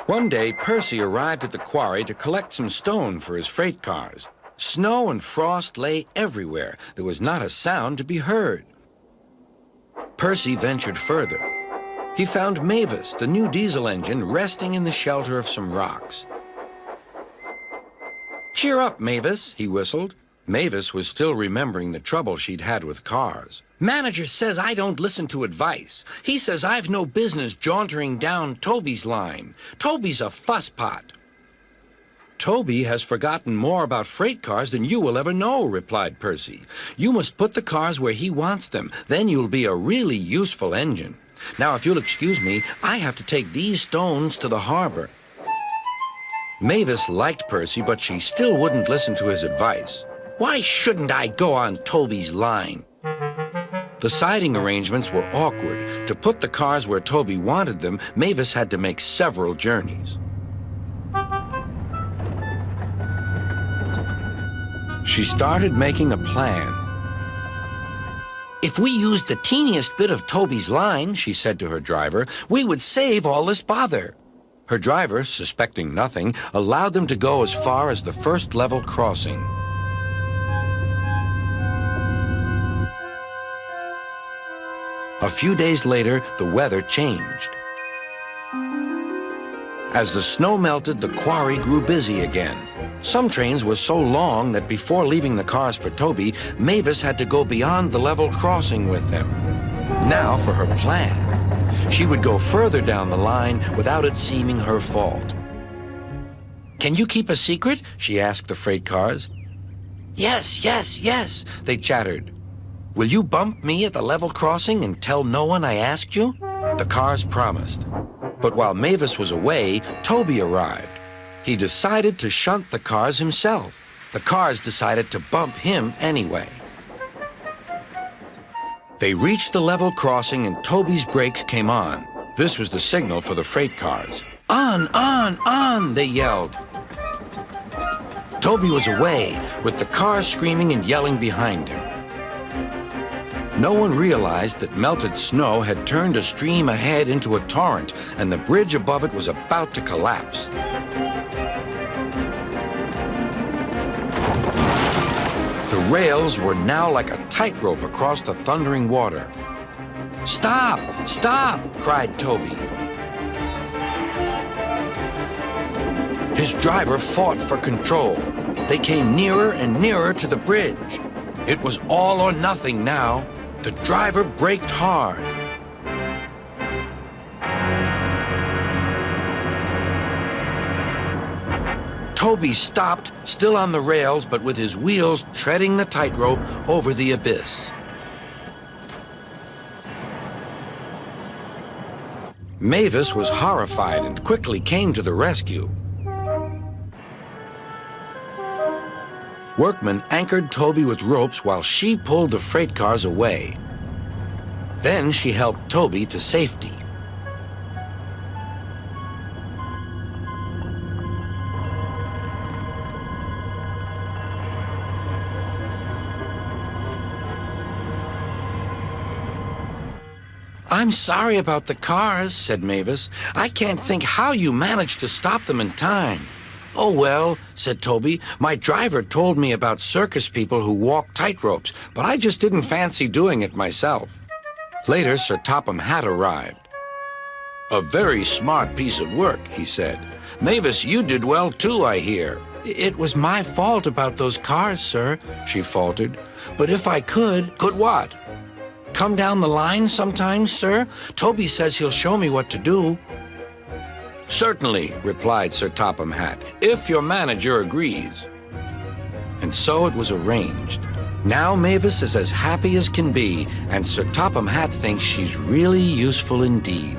One day, Percy arrived at the quarry to collect some stone for his freight cars. Snow and frost lay everywhere. There was not a sound to be heard. Percy ventured further. He found Mavis, the new diesel engine, resting in the shelter of some rocks. "Cheer up, Mavis," he whistled. Mavis was still remembering the trouble she'd had with cars. "Manager says I don't listen to advice. He says I've no business jauntering down Toby's line. Toby's a fusspot." "Toby has forgotten more about freight cars than you will ever know," replied Percy. "You must put the cars where he wants them. Then you'll be a really useful engine. Now, if you'll excuse me, I have to take these stones to the harbor." Mavis liked Percy, but she still wouldn't listen to his advice. "Why shouldn't I go on Toby's line?" The siding arrangements were awkward. To put the cars where Toby wanted them, Mavis had to make several journeys. She started making a plan. "If we used the teeniest bit of Toby's line," she said to her driver, "we would save all this bother." Her driver, suspecting nothing, allowed them to go as far as the first level crossing. A few days later, the weather changed. As the snow melted, the quarry grew busy again. Some trains were so long that before leaving the cars for Toby, Mavis had to go beyond the level crossing with them. Now for her plan. She would go further down the line without it seeming her fault. "Can you keep a secret?" she asked the freight cars. "Yes, yes, yes," they chattered. "Will you bump me at the level crossing and tell no one I asked you?" The cars promised. But while Mavis was away, Toby arrived. He decided to shunt the cars himself. The cars decided to bump him anyway. They reached the level crossing and Toby's brakes came on. This was the signal for the freight cars. "On, on," they yelled. Toby was away, with the cars screaming and yelling behind him. No one realized that melted snow had turned a stream ahead into a torrent, and the bridge above it was about to collapse. The rails were now like a tightrope across the thundering water. "Stop! Stop!" cried Toby. His driver fought for control. They came nearer and nearer to the bridge. It was all or nothing now. The driver braked hard. Toby stopped, still on the rails, but with his wheels treading the tightrope over the abyss. Mavis was horrified and quickly came to the rescue. Workmen anchored Toby with ropes while she pulled the freight cars away. Then she helped Toby to safety. "I'm sorry about the cars," said Mavis. "I can't think how you managed to stop them in time." "Oh, well," said Toby, "my driver told me about circus people who walk tightropes, but I just didn't fancy doing it myself." Later, Sir Topham Hatt arrived. "A very smart piece of work," he said. "Mavis, you did well too, I hear." "It was my fault about those cars, sir," she faltered. "But if I could..." "Could what?" "Come down the line sometimes, sir. Toby says he'll show me what to do." "Certainly," replied Sir Topham Hatt, "if your manager agrees." And so it was arranged. Now Mavis is as happy as can be, and Sir Topham Hatt thinks she's really useful indeed.